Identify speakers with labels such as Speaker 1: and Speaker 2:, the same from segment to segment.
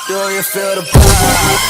Speaker 1: Do you feel the vibes?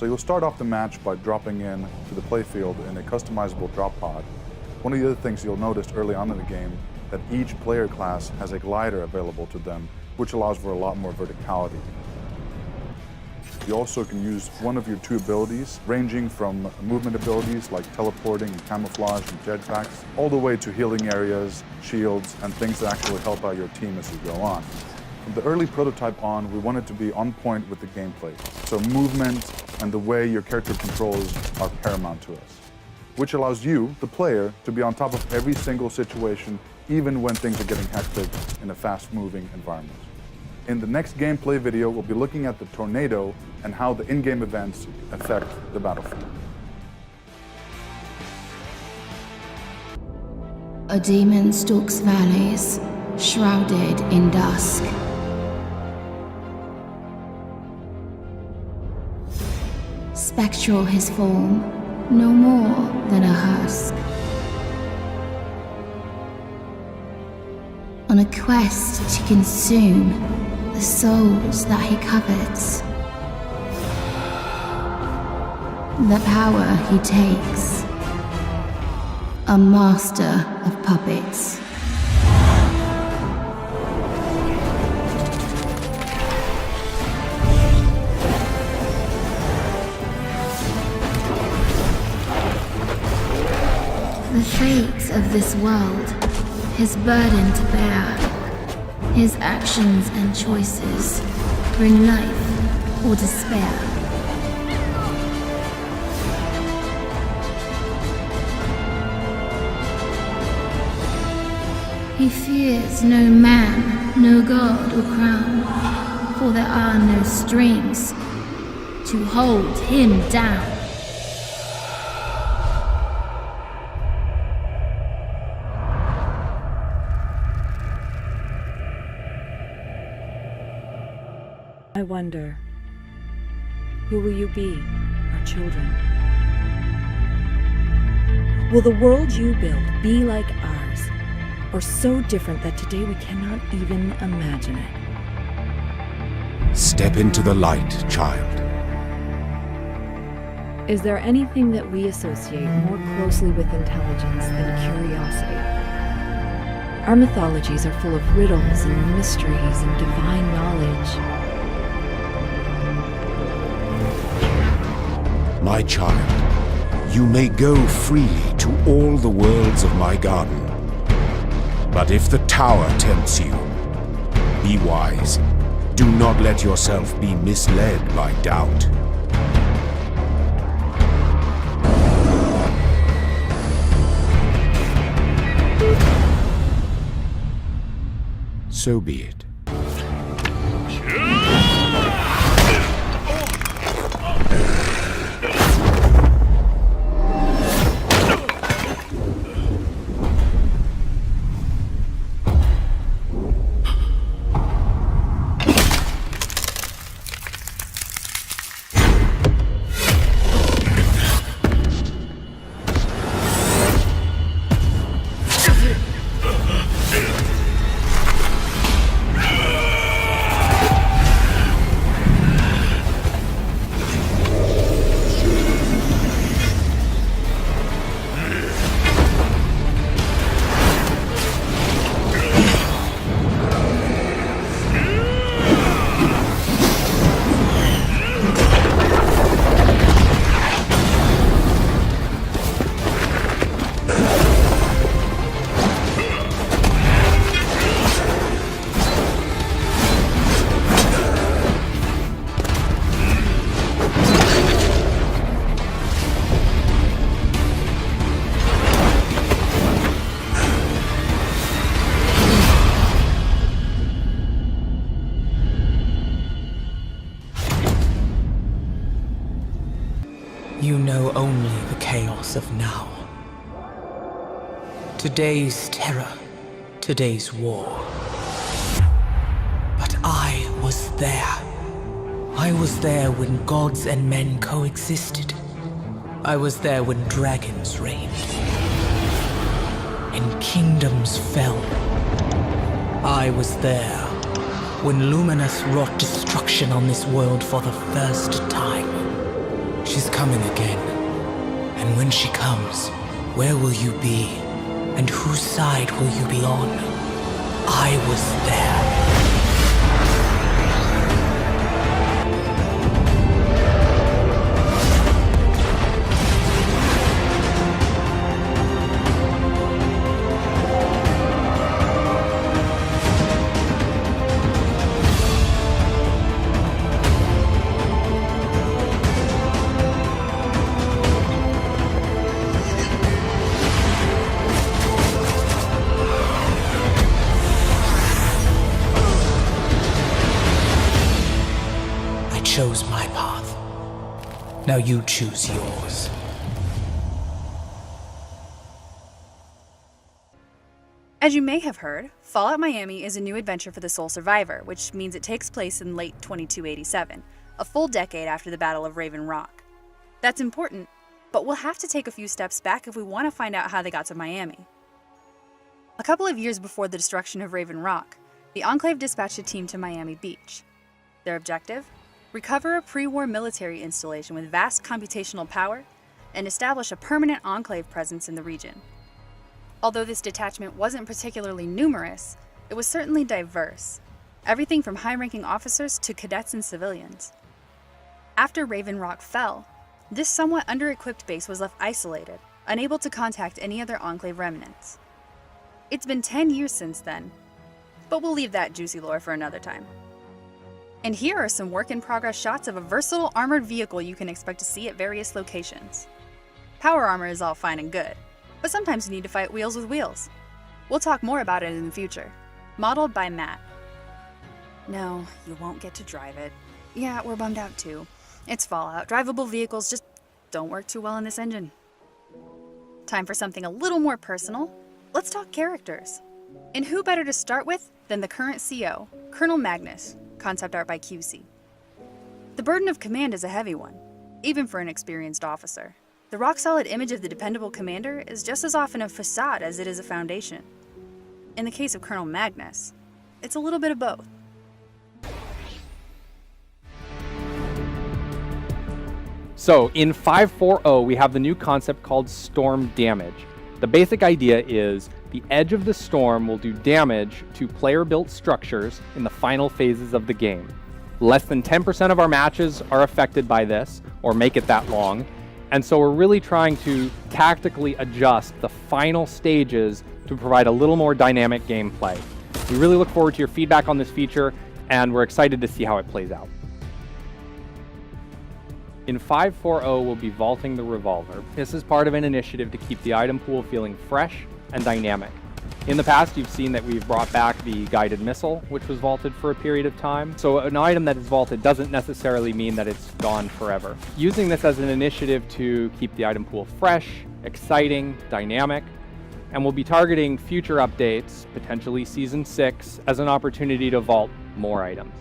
Speaker 2: So you'll start off the match by dropping in to the playfield in a customizable drop pod. One of the other things you'll notice early on in the game that each player class has a glider available to them, which allows for a lot more verticality. You also can use one of your two abilities, ranging from movement abilities like teleporting and camouflage and jetpacks, all the way to healing areas, shields, and things that actually help out your team as you go on. From the early prototype on, we wanted to be on point with the gameplay, so movement and the way your character controls are paramount to us, which allows you, the player, to be on top of every single situation, even when things are getting hectic in a fast-moving environment. In the next gameplay video, we'll be looking at the tornado and how the in-game events affect the battlefield.
Speaker 3: A demon stalks valleys, shrouded in dusk. Spectral his form, no more than a husk. On a quest to consume the souls that he covets. The power he takes, a master of puppets. The fate of this world, his burden to bear, his actions and choices bring life or despair. He fears no man, no god or crown, for there are no strings to hold him down.
Speaker 4: I wonder, who will you be, our children? Will the world you build be like ours, or so different that today we cannot even imagine it?
Speaker 5: Step into the light, child.
Speaker 4: Is there anything that we associate more closely with intelligence than curiosity? Our mythologies are full of riddles and mysteries and divine knowledge.
Speaker 5: My child, you may go freely to all the worlds of my garden. But if the tower tempts you, be wise. Do not let yourself be misled by doubt. So be it.
Speaker 6: You know only the chaos of now. Today's terror, today's war. But I was there. I was there when gods and men coexisted. I was there when dragons reigned. And kingdoms fell. I was there when Luminous wrought destruction on this world for the first time. She's coming again. And when she comes, where will you be? And whose side will you be on? I was there. Chose my path. Now you choose yours.
Speaker 7: As you may have heard, Fallout Miami is a new adventure for the sole survivor, which means it takes place in late 2287, a full decade after the Battle of Raven Rock. That's important, but we'll have to take a few steps back if we want to find out how they got to Miami. A couple of years before the destruction of Raven Rock, the Enclave dispatched a team to Miami Beach. Their objective? Recover a pre-war military installation with vast computational power, and establish a permanent Enclave presence in the region. Although this detachment wasn't particularly numerous, it was certainly diverse, everything from high-ranking officers to cadets and civilians. After Raven Rock fell, this somewhat under-equipped base was left isolated, unable to contact any other Enclave remnants. It's been 10 years since then, but we'll leave that juicy lore for another time. And here are some work-in-progress shots of a versatile armored vehicle you can expect to see at various locations. Power armor is all fine and good, but sometimes you need to fight wheels with wheels. We'll talk more about it in the future. Modeled by Matt. No, you won't get to drive it. Yeah, we're bummed out too. It's Fallout. Drivable vehicles just don't work too well in this engine. Time for something a little more personal. Let's talk characters. And who better to start with than the current CO, Colonel Magnus, concept art by QC. The burden of command is a heavy one, even for an experienced officer. The rock-solid image of the dependable commander is just as often a facade as it is a foundation. In the case of Colonel Magnus, it's a little bit of both.
Speaker 8: So in 5.4.0, we have the new concept called storm damage. The basic idea is the edge of the storm will do damage to player-built structures in the final phases of the game. Less than 10% of our matches are affected by this, or make it that long, and so we're really trying to tactically adjust the final stages to provide a little more dynamic gameplay. We really look forward to your feedback on this feature, and we're excited to see how it plays out. In 5.4.0, we'll be vaulting the revolver. This is part of an initiative to keep the item pool feeling fresh and dynamic. In the past, you've seen that we've brought back the guided missile, which was vaulted for a period of time. So an item that is vaulted doesn't necessarily mean that it's gone forever. Using this as an initiative to keep the item pool fresh, exciting, dynamic, and we'll be targeting future updates, potentially Season 6, as an opportunity to vault more items.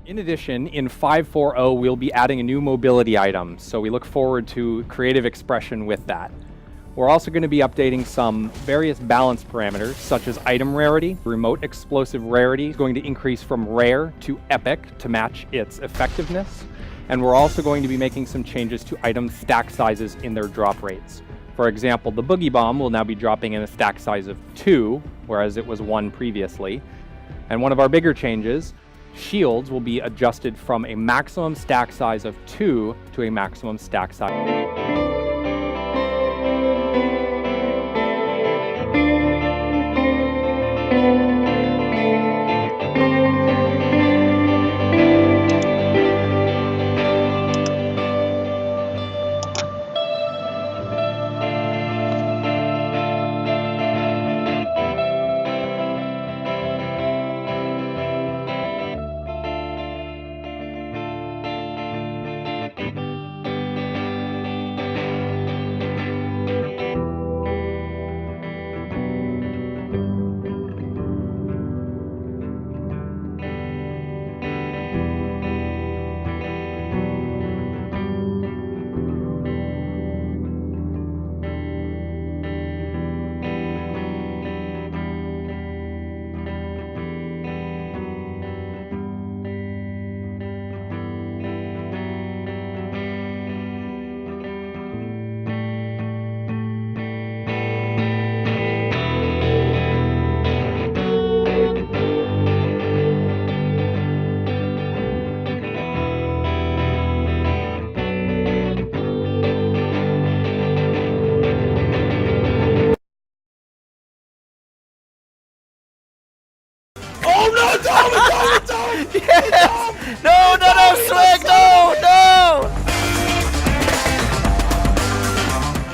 Speaker 8: In addition, in 5.4.0, we'll be adding a new mobility item, so we look forward to creative expression with that. We're also going to be updating some various balance parameters, such as item rarity. Remote explosive rarity is going to increase from rare to epic to match its effectiveness. And we're also going to be making some changes to item stack sizes in their drop rates. For example, the Boogie Bomb will now be dropping in a stack size of 2, whereas it was 1 previously. And one of our bigger changes, shields will be adjusted from a maximum stack size of 2 to a maximum stack size.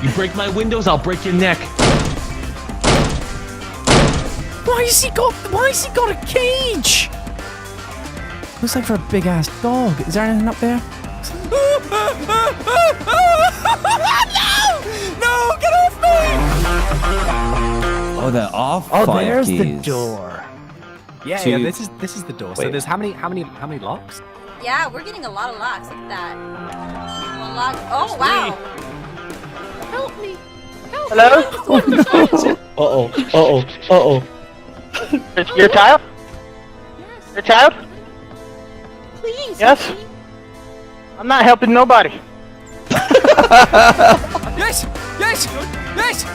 Speaker 9: You break my windows, I'll break your neck.
Speaker 10: Why has he got a cage? Looks like for a big ass dog. Is there anything up there? No, get off me!
Speaker 11: Oh, the off.
Speaker 10: Oh,
Speaker 11: five
Speaker 10: there's
Speaker 11: keys.
Speaker 10: the door. Yeah,
Speaker 11: Two-
Speaker 10: yeah. This is the door. So
Speaker 11: Wait.
Speaker 10: there's how many locks?
Speaker 12: Yeah, we're getting a lot of locks. Look at that. One lock. Oh, wow. Help me. Help
Speaker 13: Hello?
Speaker 12: me.
Speaker 13: Uh-oh. Your child? Your child?
Speaker 12: Please.
Speaker 13: Yes? I'm not helping nobody.
Speaker 10: Yes! Let's go! Let's go!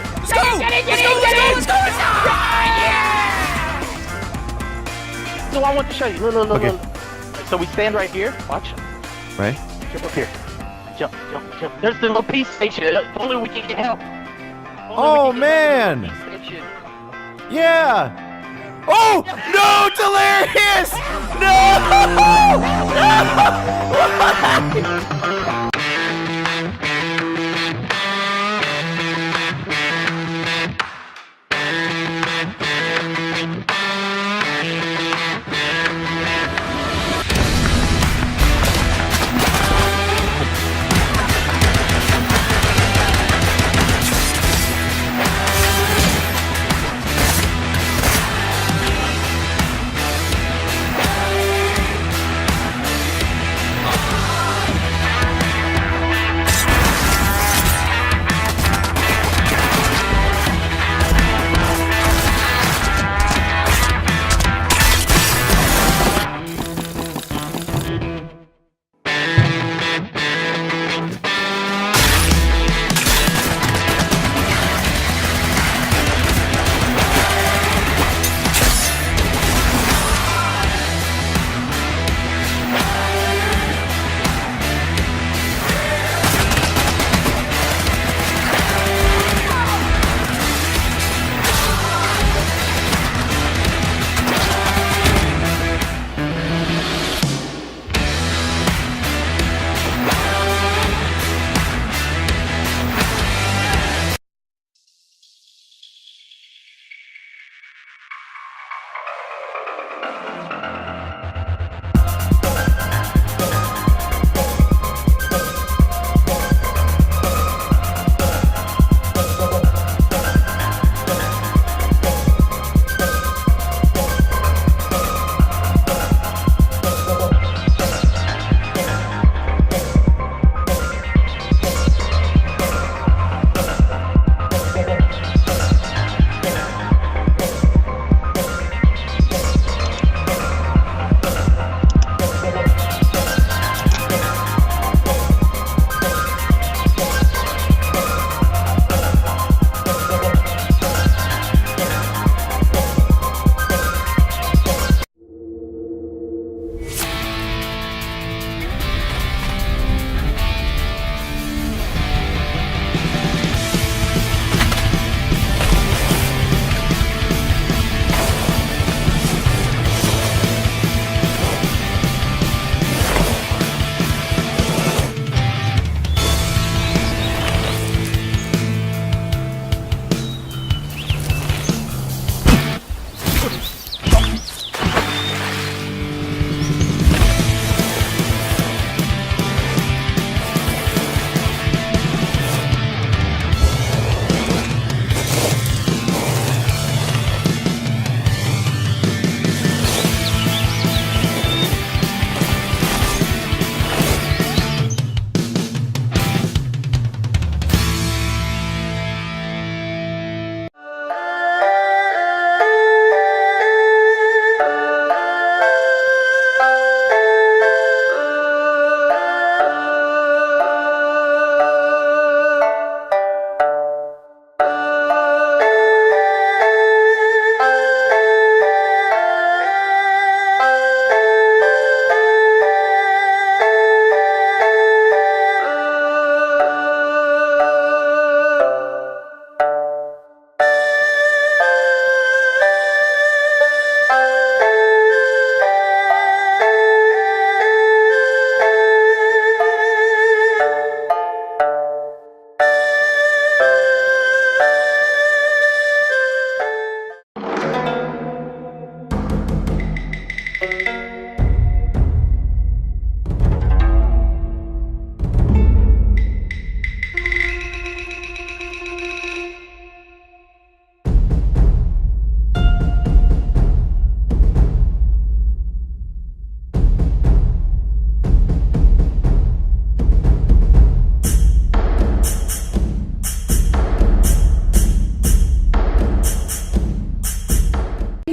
Speaker 13: No, I want to show you. Look.
Speaker 10: Okay.
Speaker 13: So we stand right here. Watch.
Speaker 10: Right.
Speaker 13: Jump up here. Jump. There's the little peace station. Only we can get help.
Speaker 10: Oh man! Yeah! Oh! No, Delirious! No!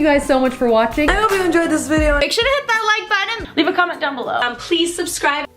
Speaker 11: you guys so much for watching.
Speaker 12: I hope you enjoyed this video. Make sure to hit that like button. Leave a comment down below. Please subscribe.